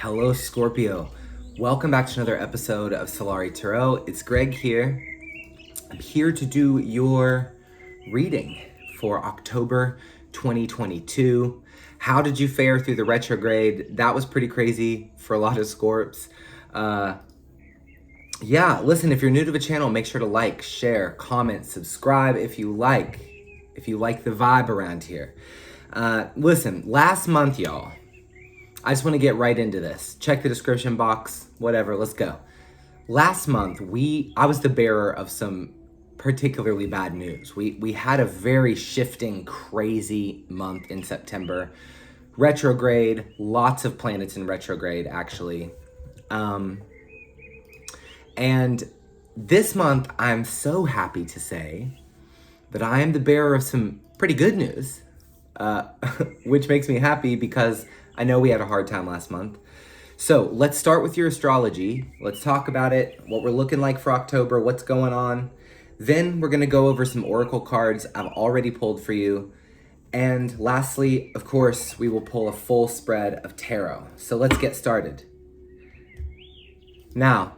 Hello, Scorpio. Welcome back to another episode of Solari Tarot. It's Greg here. I'm here to do your reading for October 2022. How did you fare through the retrograde? That was pretty crazy for a lot of Scorps. Listen, if you're new to the channel, make sure to like, share, comment, subscribe if you like the vibe around here. Listen, last month, y'all, I just want to get right into this. Check the description box, whatever, let's go. Last month, I was the bearer of some particularly bad news. We had a very shifting, crazy month in September. Retrograde, lots of planets in retrograde, actually. And this month, I'm so happy to say that I am the bearer of some pretty good news, which makes me happy because I know we had a hard time last month. So let's start with your astrology. Let's talk about it, what we're looking like for October, what's going on. Then we're gonna go over some oracle cards I've already pulled for you. And lastly, of course, we will pull a full spread of tarot. So let's get started. Now,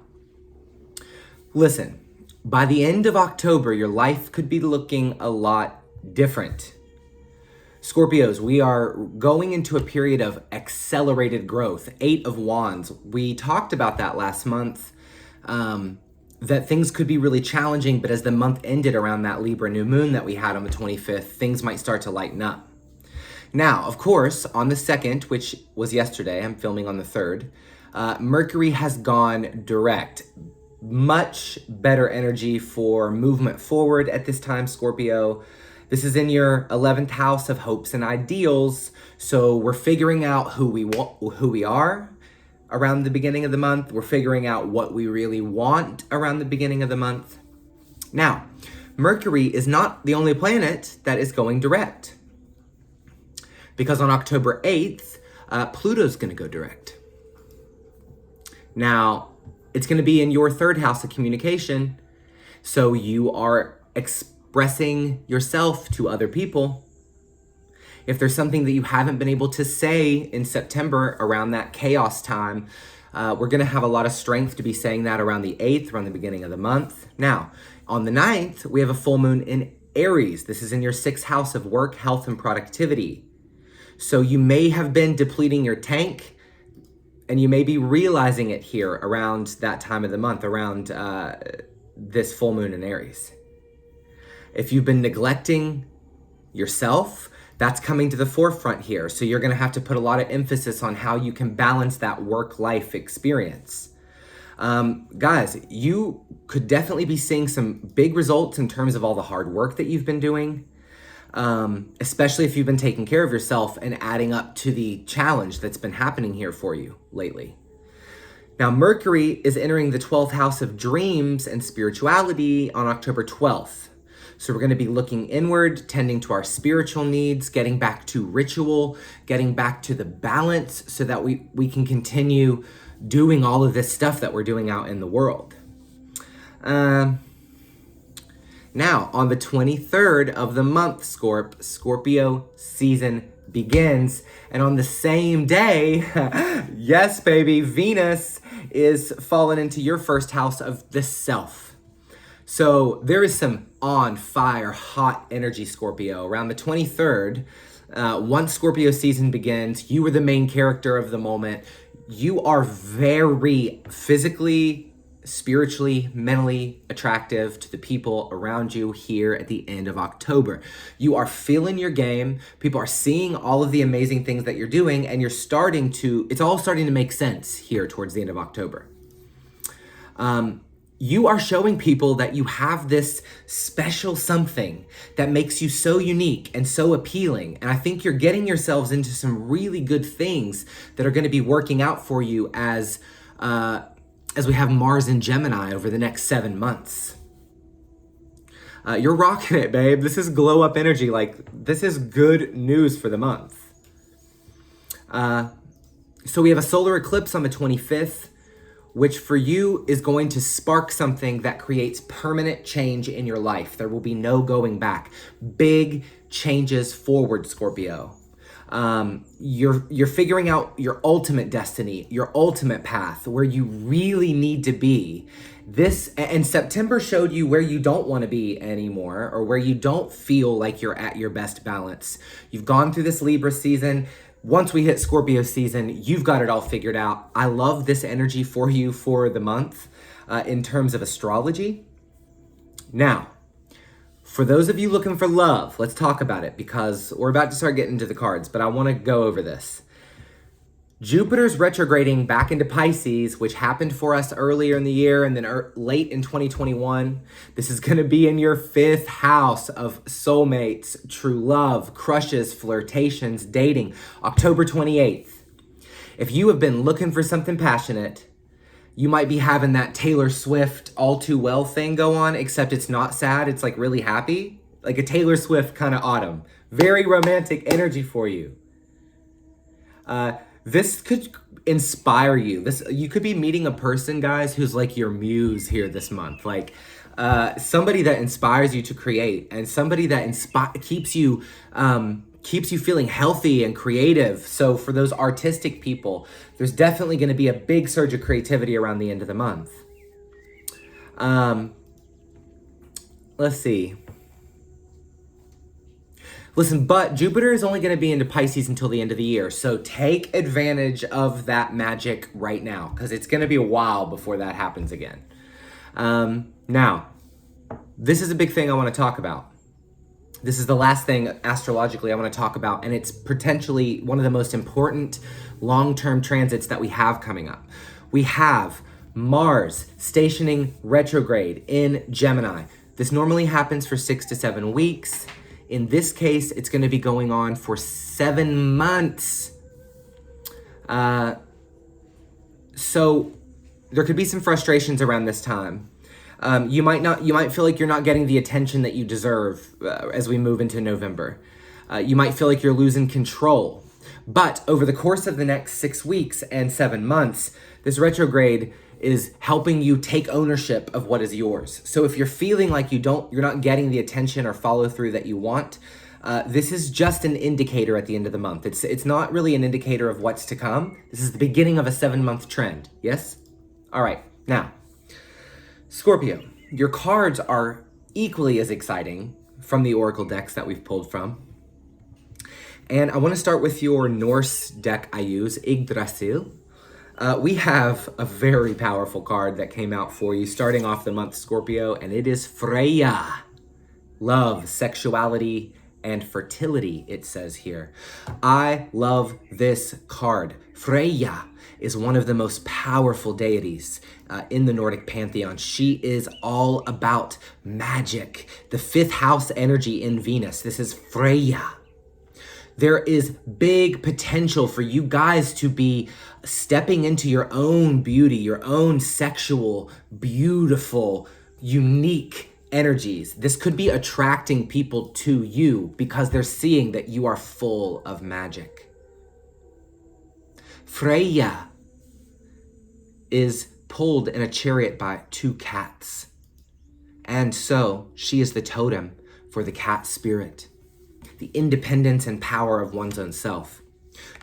listen, by the end of October, your life could be looking a lot different. Scorpios, we are going into a period of accelerated growth. 8 of Wands. We talked about that last month, that things could be really challenging, but as the month ended around that Libra new moon that we had on the 25th, things might start to lighten up. Now, of course, on the 2nd, which was yesterday, I'm filming on the 3rd, Mercury has gone direct. Much better energy for movement forward at this time, Scorpio. This is in your 11th house of hopes and ideals. So we're figuring out who we are around the beginning of the month. We're figuring out what we really want around the beginning of the month. Now, Mercury is not the only planet that is going direct, because on October 8th, Pluto's gonna go direct. Now, it's gonna be in your 3rd house of communication. So you are expressing yourself to other people. If there's something that you haven't been able to say in September around that chaos time, we're gonna have a lot of strength to be saying that around the 8th, around the beginning of the month. Now, on the 9th, we have a full moon in Aries. This is in your 6th house of work, health, and productivity. So you may have been depleting your tank, and you may be realizing it here around that time of the month, around this full moon in Aries. If you've been neglecting yourself, that's coming to the forefront here. So you're gonna have to put a lot of emphasis on how you can balance that work-life experience. Guys, you could definitely be seeing some big results in terms of all the hard work that you've been doing, especially if you've been taking care of yourself and adding up to the challenge that's been happening here for you lately. Now, Mercury is entering the 12th house of dreams and spirituality on October 12th. So we're going to be looking inward, tending to our spiritual needs, getting back to ritual, getting back to the balance so that we can continue doing all of this stuff that we're doing out in the world. Now, on the 23rd of the month, Scorpio season begins. And on the same day, yes, baby, Venus is falling into your 1st house of the self. So there is some on fire, hot energy, Scorpio. Around the 23rd, once Scorpio season begins, you are the main character of the moment. You are very physically, spiritually, mentally attractive to the people around you here at the end of October. You are feeling your game. People are seeing all of the amazing things that you're doing, and it's all starting to make sense here towards the end of October. You are showing people that you have this special something that makes you so unique and so appealing. And I think you're getting yourselves into some really good things that are going to be working out for you as we have Mars in Gemini over the next 7 months. You're rocking it, babe. This is glow up energy. This is good news for the month. So we have a solar eclipse on the 25th. Which for you is going to spark something that creates permanent change in your life. There will be no going back. Big changes forward, Scorpio. You're figuring out your ultimate destiny, your ultimate path, where you really need to be. This and September showed you where you don't want to be anymore, or where you don't feel like you're at your best balance. You've gone through this Libra season. Once we hit Scorpio season, you've got it all figured out. I love this energy for you for the month in terms of astrology. Now, for those of you looking for love, let's talk about it, because we're about to start getting into the cards, but I want to go over this. Jupiter's retrograding back into Pisces, which happened for us earlier in the year and then late in 2021. This is going to be in your 5th house of soulmates, true love, crushes, flirtations, dating, October 28th. If you have been looking for something passionate, you might be having that Taylor Swift All Too Well thing go on, except it's not sad. It's like really happy, like a Taylor Swift kind of autumn. Very romantic energy for you. This could inspire you. You could be meeting a person, guys, who's like your muse here this month. Like somebody that inspires you to create, and somebody that keeps you feeling healthy and creative. So for those artistic people, there's definitely going to be a big surge of creativity around the end of the month. Let's see. Listen, but Jupiter is only going to be into Pisces until the end of the year. So take advantage of that magic right now, because it's going to be a while before that happens again. Now, this is a big thing I want to talk about. This is the last thing astrologically I want to talk about, and it's potentially one of the most important long-term transits that we have coming up. We have Mars stationing retrograde in Gemini. This normally happens for 6 to 7 weeks. In this case, it's going to be going on for 7 months. So there could be some frustrations around this time. You might feel like you're not getting the attention that you deserve as we move into November. You might feel like you're losing control. But over the course of the next 6 weeks and 7 months, this retrograde is helping you take ownership of what is yours. So if you're feeling like you're not getting the attention or follow through that you want, this is just an indicator at the end of the month. It's not really an indicator of what's to come. This is the beginning of a 7-month trend. Yes? All right. Now, Scorpio, your cards are equally as exciting from the oracle decks that we've pulled from. And I want to start with your Norse deck I use, Yggdrasil. We have a very powerful card that came out for you starting off the month, Scorpio, and it is Freya. Love, sexuality, and fertility, it says here. I love this card. Freya is one of the most powerful deities in the Nordic pantheon. She is all about magic. The 5th house energy in Venus. This is Freya. There is big potential for you guys to be stepping into your own beauty, your own sexual, beautiful, unique energies. This could be attracting people to you because they're seeing that you are full of magic. Freya is pulled in a chariot by 2 cats. And so she is the totem for the cat spirit, the independence and power of one's own self.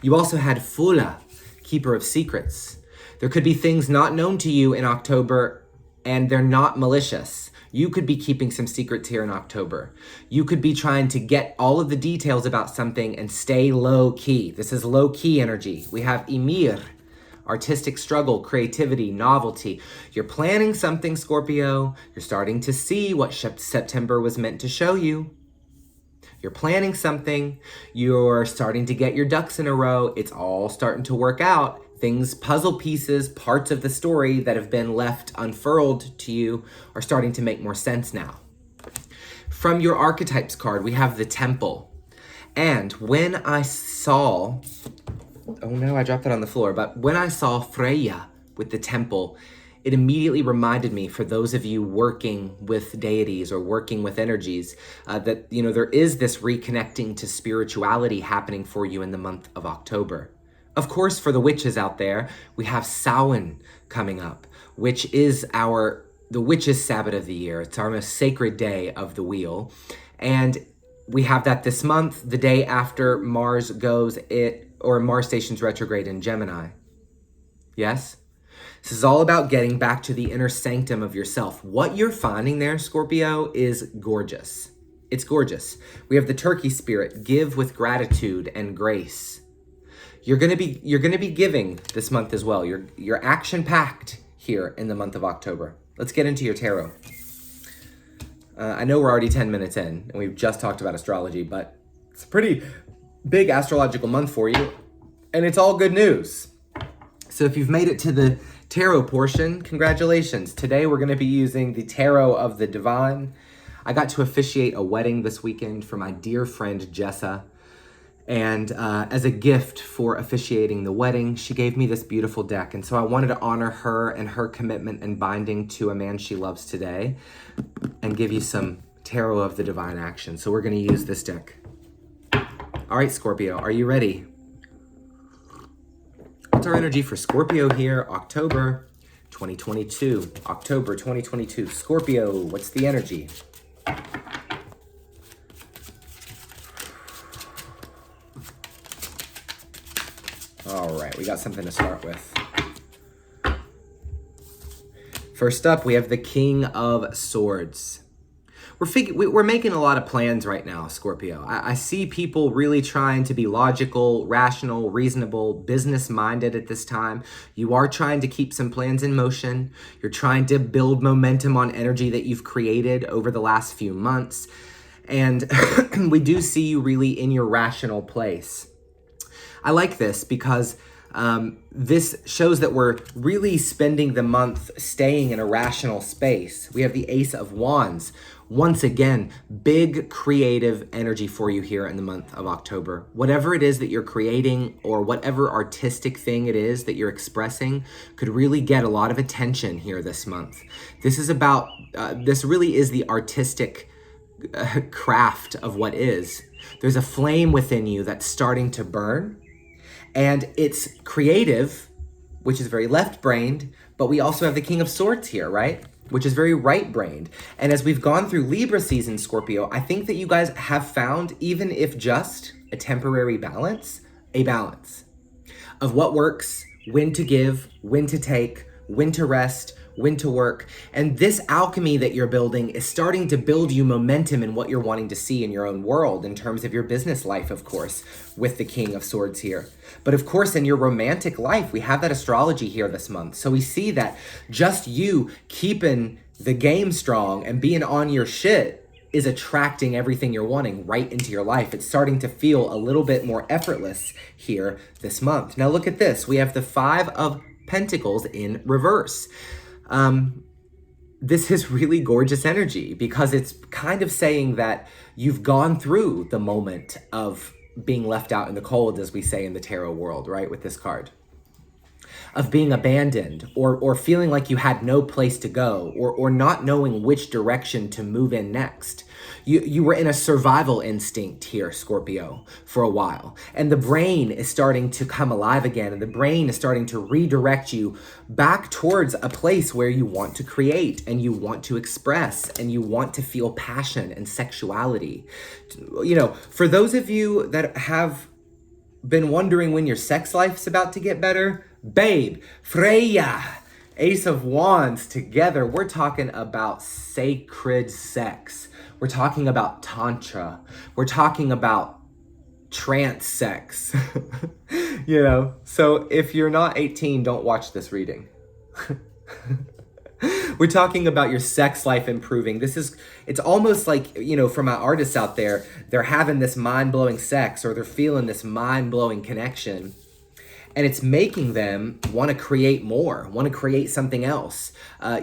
You also had Fula, keeper of secrets. There could be things not known to you in October, and they're not malicious. You could be keeping some secrets here in October. You could be trying to get all of the details about something and stay low key. This is low key energy. We have Ymir, artistic struggle, creativity, novelty. You're planning something, Scorpio. You're starting to see what September was meant to show you. You're planning something. You're starting to get your ducks in a row. It's all starting to work out. Things, puzzle pieces, parts of the story that have been left unfurled to you are starting to make more sense now. From your archetypes card, we have the Temple. And when I saw, oh no, I dropped that on the floor, but when I saw Freya with the Temple, it immediately reminded me, for those of you working with deities or working with energies, that there is this reconnecting to spirituality happening for you in the month of October. Of course, for the witches out there, we have Samhain coming up, which is the witches' Sabbath of the year. It's our most sacred day of the wheel. And We have that this month, the day after Mars Mars stations retrograde in Gemini. Yes? This is all about getting back to the inner sanctum of yourself. What you're finding there, Scorpio, is gorgeous. It's gorgeous. We have the turkey spirit, give with gratitude and grace. You're gonna be giving this month as well. You're action-packed here in the month of October. Let's get into your tarot. I know we're already 10 minutes in, and we've just talked about astrology, but it's a pretty big astrological month for you, and it's all good news. So if you've made it to the tarot portion, congratulations. Today we're going to be using the Tarot of the Divine. I got to officiate a wedding this weekend for my dear friend Jessa, and as a gift for officiating the wedding, she gave me this beautiful deck, and so I wanted to honor her and her commitment and binding to a man she loves today, and give you some Tarot of the Divine action. So we're going to use this deck. All right, Scorpio, are you ready? What's our energy for Scorpio here? October 2022. October 2022. Scorpio, what's the energy? All right, we got something to start with. First up, we have the King of Swords. We're making a lot of plans right now, Scorpio. I see people really trying to be logical, rational, reasonable, business-minded at this time. You are trying to keep some plans in motion. You're trying to build momentum on energy that you've created over the last few months. And we do see you really in your rational place. I like this because this shows that we're really spending the month staying in a rational space. We have the Ace of Wands. Once again, big creative energy for you here in the month of October. Whatever it is that you're creating or whatever artistic thing it is that you're expressing could really get a lot of attention here this month. This is about, this really is the artistic craft of what is. There's a flame within you that's starting to burn. And it's creative, which is very left-brained, but we also have the King of Swords here, right? Which is very right-brained. And as we've gone through Libra season, Scorpio, I think that you guys have found, even if just a temporary balance, a balance of what works, when to give, when to take, when to rest, when to work. And this alchemy that you're building is starting to build you momentum in what you're wanting to see in your own world, in terms of your business life, of course, with the King of Swords here. But of course, in your romantic life, we have that astrology here this month. So we see that just you keeping the game strong and being on your shit is attracting everything you're wanting right into your life. It's starting to feel a little bit more effortless here this month. Now look at this. We have the Five of Pentacles in reverse. This is really gorgeous energy because it's kind of saying that you've gone through the moment of being left out in the cold, as we say in the tarot world, right? With this card. Of being abandoned or feeling like you had no place to go or not knowing which direction to move in next. You were in a survival instinct here, Scorpio, for a while. And the brain is starting to come alive again. And the brain is starting to redirect you back towards a place where you want to create and you want to express and you want to feel passion and sexuality. You know, for those of you that have been wondering when your sex life's about to get better, babe, Freya, Ace of Wands together, we're talking about sacred sex. We're talking about tantra. We're talking about trance sex. You know, so if you're not 18, don't watch this reading. We're talking about your sex life improving. It's almost like, you know, for my artists out there, they're having this mind-blowing sex or they're feeling this mind-blowing connection. And it's making them want to create more, want to create something else.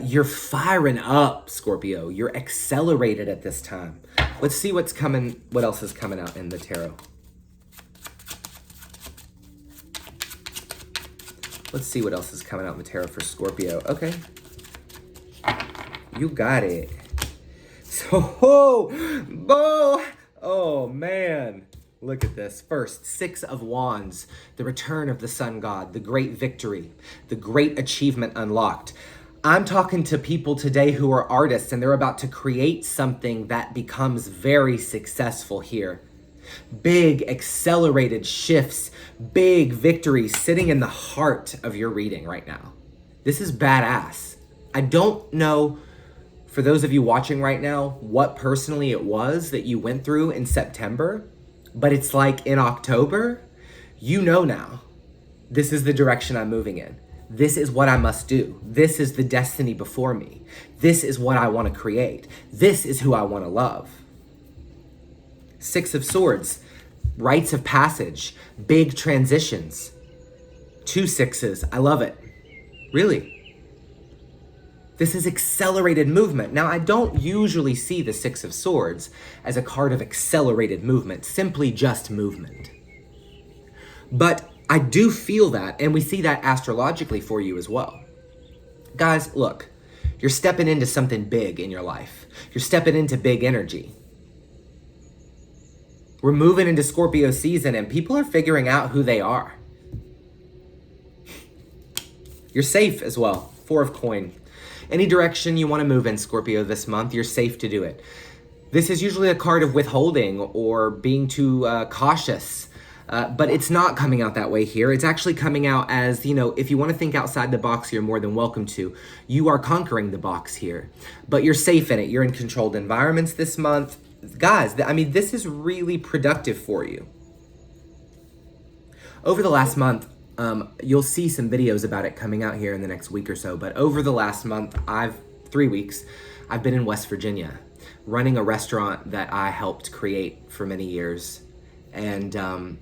You're firing up, Scorpio. You're accelerated at this time. Let's see what else is coming out in the tarot. Let's see what else is coming out in the tarot for Scorpio. Okay. You got it. So, oh man. Look at this. First, Six of Wands, the return of the sun god, the great victory, the great achievement unlocked. I'm talking to people today who are artists and they're about to create something that becomes very successful here. Big accelerated shifts, big victories sitting in the heart of your reading right now. This is badass. I don't know, for those of you watching right now, what personally it was that you went through in September, but it's like in October, you know now, this is the direction I'm moving in. This is what I must do. This is the destiny before me. This is what I want to create. This is who I want to love. Six of Swords, rites of passage, big transitions. 2 sixes, I love it. Really. This is accelerated movement. Now, I don't usually see the 6 of Swords as a card of accelerated movement, simply just movement. But I do feel that, and we see that astrologically for you as well. Guys, look, you're stepping into something big in your life. You're stepping into big energy. We're moving into Scorpio season, and people are figuring out who they are. You're safe as well. 4 of coin. Any direction you want to move in, Scorpio, this month, you're safe to do it. This is usually a card of withholding or being too cautious. But it's not coming out that way here. It's actually coming out as, if you want to think outside the box, you're more than welcome to. You are conquering the box here, but you're safe in it. You're in controlled environments this month. Guys, this is really productive for you. Over the last month, you'll see some videos about it coming out here in the next week or so, but over the last month, 3 weeks, I've been in West Virginia, running a restaurant that I helped create for many years. And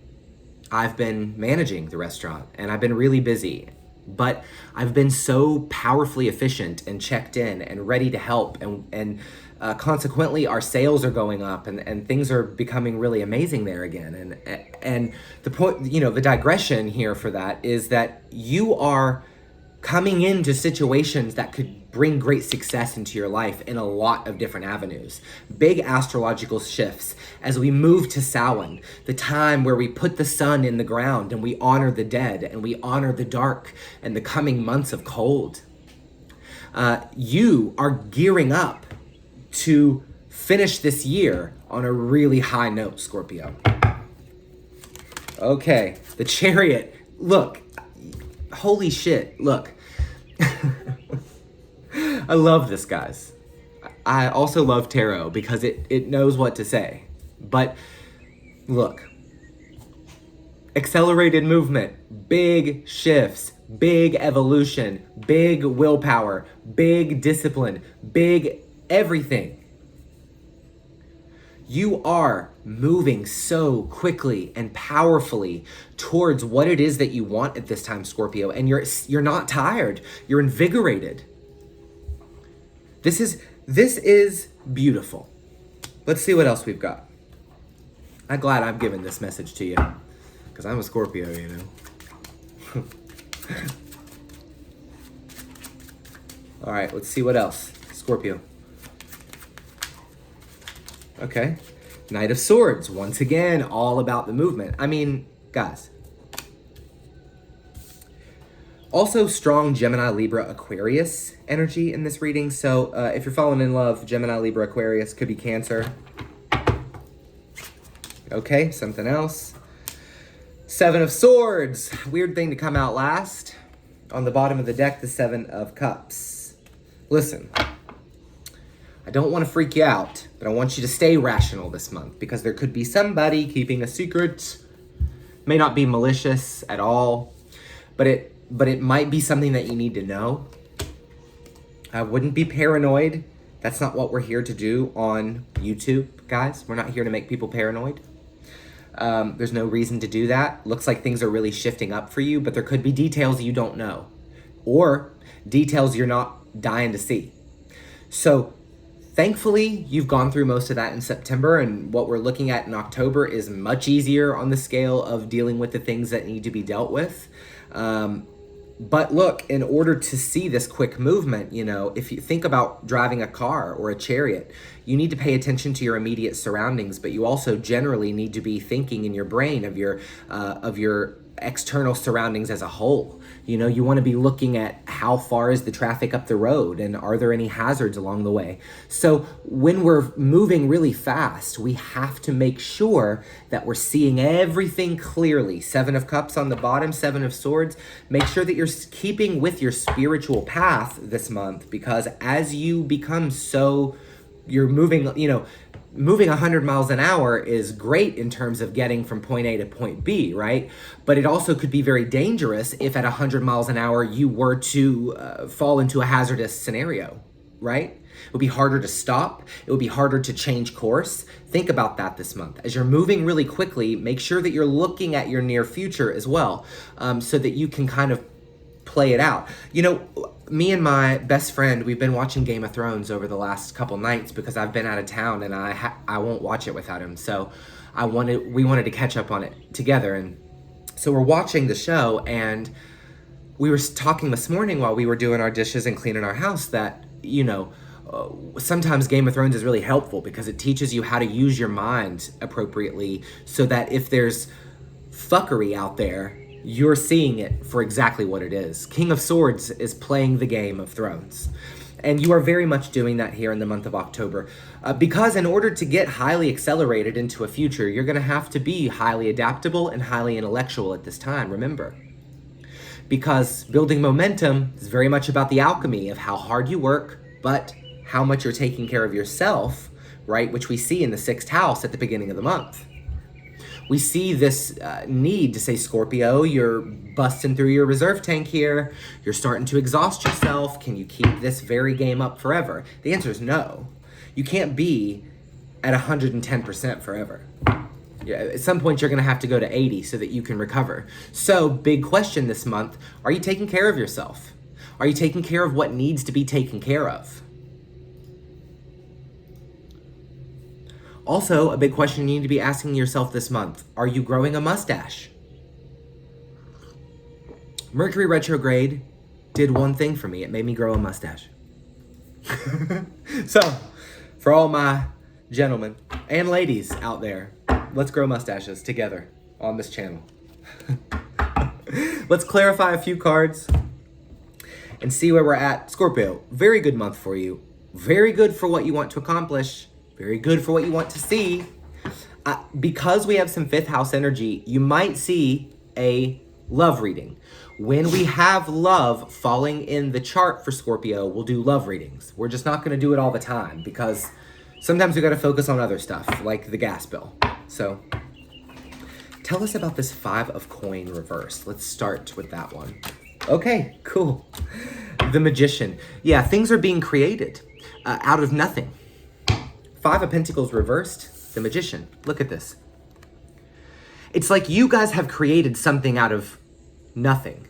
I've been managing the restaurant, and I've been really busy, but I've been so powerfully efficient and checked in and ready to help, and consequently our sales are going up, and things are becoming really amazing there again. And the point, the digression here for that is that you are coming into situations that could bring great success into your life in a lot of different avenues. Big astrological shifts as we move to Samhain, the time where we put the sun in the ground and we honor the dead and we honor the dark and the coming months of cold. You are gearing up to finish this year on a really high note, Scorpio. Okay, the Chariot. Look, holy shit, look. I love this, guys. I also love tarot because it knows what to say. But look, accelerated movement, big shifts, big evolution, big willpower, big discipline, big everything. You are moving so quickly and powerfully towards what it is that you want at this time, Scorpio, and you're not tired. You're invigorated. This is beautiful. Let's see what else we've got. I'm glad I've given this message to you because I'm a Scorpio, All right, let's see what else. Scorpio. Okay. Knight of Swords. Once again, all about the movement. Guys. Also strong Gemini, Libra, Aquarius energy in this reading. So if you're falling in love, Gemini, Libra, Aquarius, could be Cancer. Okay, something else. 7 of Swords. Weird thing to come out last. On the bottom of the deck, the 7 of Cups. Listen, I don't want to freak you out, but I want you to stay rational this month because there could be somebody keeping a secret. May not be malicious at all, but it might be something that you need to know. I wouldn't be paranoid. That's not what we're here to do on YouTube, guys. We're not here to make people paranoid. There's no reason to do that. Looks like things are really shifting up for you, but there could be details you don't know or details you're not dying to see. So thankfully, you've gone through most of that in September, and what we're looking at in October is much easier on the scale of dealing with the things that need to be dealt with. But look, in order to see this quick movement, if you think about driving a car or a chariot, you need to pay attention to your immediate surroundings, but you also generally need to be thinking in your brain of your external surroundings as a whole. You know, you want to be looking at how far is the traffic up the road and are there any hazards along the way. So when we're moving really fast, we have to make sure that we're seeing everything clearly. 7 of Cups on the bottom, 7 of Swords. Make sure that you're keeping with your spiritual path this month, because as you become you're moving, moving 100 miles an hour is great in terms of getting from point A to point B, right? But it also could be very dangerous if at 100 miles an hour you were to fall into a hazardous scenario, right? It would be harder to stop. It would be harder to change course. Think about that this month. As you're moving really quickly, make sure that you're looking at your near future as well, so that you can kind of play it out. Me and my best friend, we've been watching Game of Thrones over the last couple nights because I've been out of town and I won't watch it without him. So we wanted to catch up on it together. And so we're watching the show, and we were talking this morning while we were doing our dishes and cleaning our house that, sometimes Game of Thrones is really helpful because it teaches you how to use your mind appropriately so that if there's fuckery out there, you're seeing it for exactly what it is. King of Swords is playing the Game of Thrones. And you are very much doing that here in the month of October. Because in order to get highly accelerated into a future, you're going to have to be highly adaptable and highly intellectual at this time, remember. Because building momentum is very much about the alchemy of how hard you work, but how much you're taking care of yourself, right? Which we see in the 6th house at the beginning of the month. We see this need to say, Scorpio, you're busting through your reserve tank here. You're starting to exhaust yourself. Can you keep this very game up forever? The answer is no. You can't be at 110% forever. Yeah, at some point, you're going to have to go to 80 so that you can recover. So, big question this month. Are you taking care of yourself? Are you taking care of what needs to be taken care of? Also, a big question you need to be asking yourself this month. Are you growing a mustache? Mercury retrograde did one thing for me. It made me grow a mustache. So, for all my gentlemen and ladies out there, let's grow mustaches together on this channel. Let's clarify a few cards and see where we're at. Scorpio, very good month for you. Very good for what you want to accomplish. Very good for what you want to see. Because we have some 5th house energy, you might see a love reading. When we have love falling in the chart for Scorpio, we'll do love readings. We're just not going to do it all the time because sometimes we got to focus on other stuff like the gas bill. So tell us about this 5 of coin reverse. Let's start with that one. Okay, cool. The Magician. Yeah, things are being created out of nothing. 5 of Pentacles reversed, the Magician. Look at this. It's like you guys have created something out of nothing.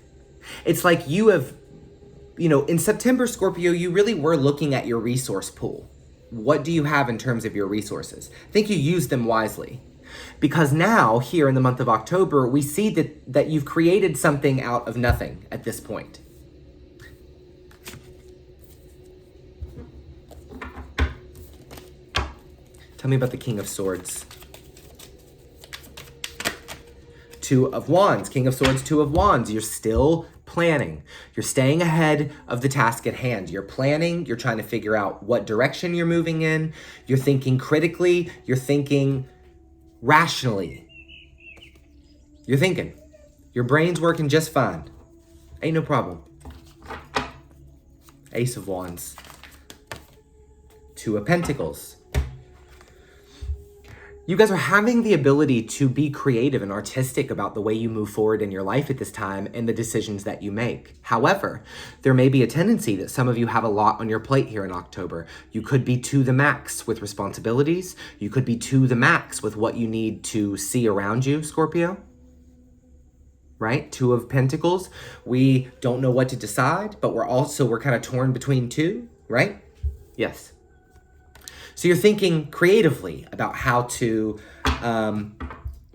It's like you have, in September, Scorpio, you really were looking at your resource pool. What do you have in terms of your resources? I think you use them wisely. Because now, here in the month of October, we see that you've created something out of nothing at this point. Tell me about the King of Swords. 2 of Wands. King of Swords, 2 of Wands. You're still planning. You're staying ahead of the task at hand. You're planning. You're trying to figure out what direction you're moving in. You're thinking critically. You're thinking rationally. You're thinking. Your brain's working just fine. Ain't no problem. Ace of Wands. 2 of Pentacles. You guys are having the ability to be creative and artistic about the way you move forward in your life at this time and the decisions that you make. However, there may be a tendency that some of you have a lot on your plate here in October. You could be to the max with responsibilities. You could be to the max with what you need to see around you, Scorpio. Right? 2 of Pentacles. We don't know what to decide, but we're kind of torn between 2, right? Yes. So you're thinking creatively about how to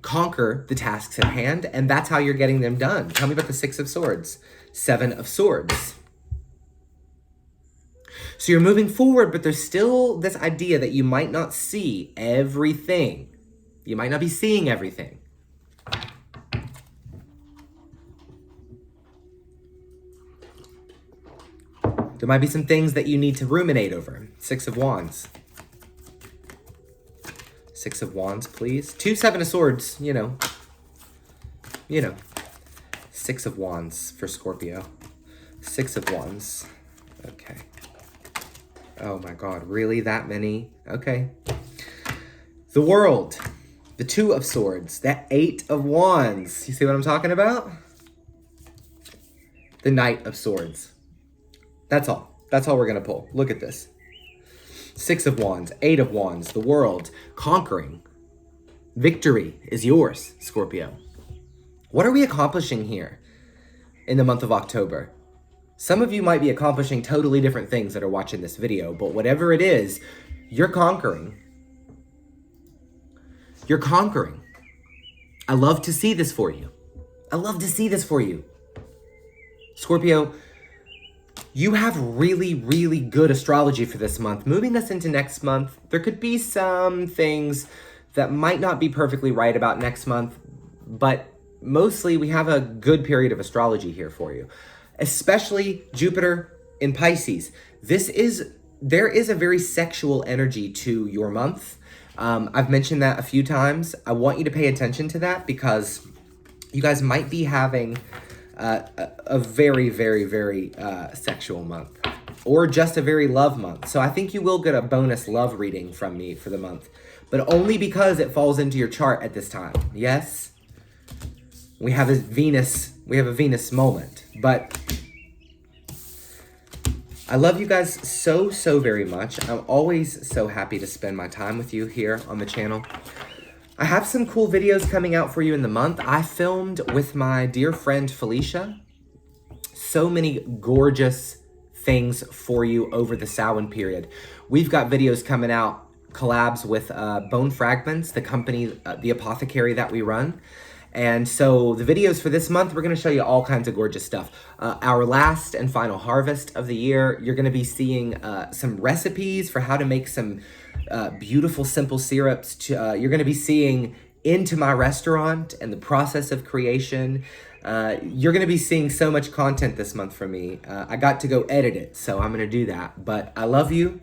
conquer the tasks at hand, and that's how you're getting them done. Tell me about the 6 of Swords, 7 of Swords. So you're moving forward, but there's still this idea that you might not see everything. You might not be seeing everything. There might be some things that you need to ruminate over. 6 of Wands. 6 of Wands, please. 2 7 of Swords, you know. 6 of Wands for Scorpio. 6 of Wands. Okay. Oh my God, really? That many? Okay. The World. The 2 of Swords. That 8 of Wands. You see what I'm talking about? The Knight of Swords. That's all. That's all we're going to pull. Look at this. 6 of Wands. 8 of Wands. The World. Conquering. Victory is yours, Scorpio. What are we accomplishing here in the month of October? Some of you might be accomplishing totally different things that are watching this video, but whatever it is, you're conquering. You're conquering. I love to see this for you. I love to see this for you. Scorpio, you have really, really good astrology for this month. Moving us into next month, there could be some things that might not be perfectly right about next month, but mostly we have a good period of astrology here for you, especially Jupiter in Pisces. There is a very sexual energy to your month. I've mentioned that a few times. I want you to pay attention to that because you guys might be having a very, very, very sexual month or just a very love month. So I think you will get a bonus love reading from me for the month, but only because it falls into your chart at this time. Yes, we have a Venus moment, but I love you guys so, so very much. I'm always so happy to spend my time with you here on the channel. I have some cool videos coming out for you in the month. I filmed with my dear friend Felicia. So many gorgeous things for you over the Samhain period. We've got videos coming out, collabs with Bone Fragments, the company, the apothecary that we run. And so the videos for this month, we're going to show you all kinds of gorgeous stuff. Our last and final harvest of the year, you're going to be seeing some recipes for how to make some beautiful, simple syrups. You're going to be seeing into my restaurant and the process of creation. You're going to be seeing so much content this month from me. I got to go edit it, so I'm going to do that. But I love you.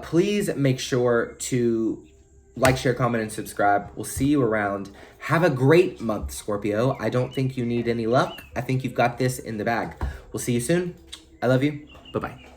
Please make sure to like, share, comment, and subscribe. We'll see you around. Have a great month, Scorpio. I don't think you need any luck. I think you've got this in the bag. We'll see you soon. I love you. Bye-bye.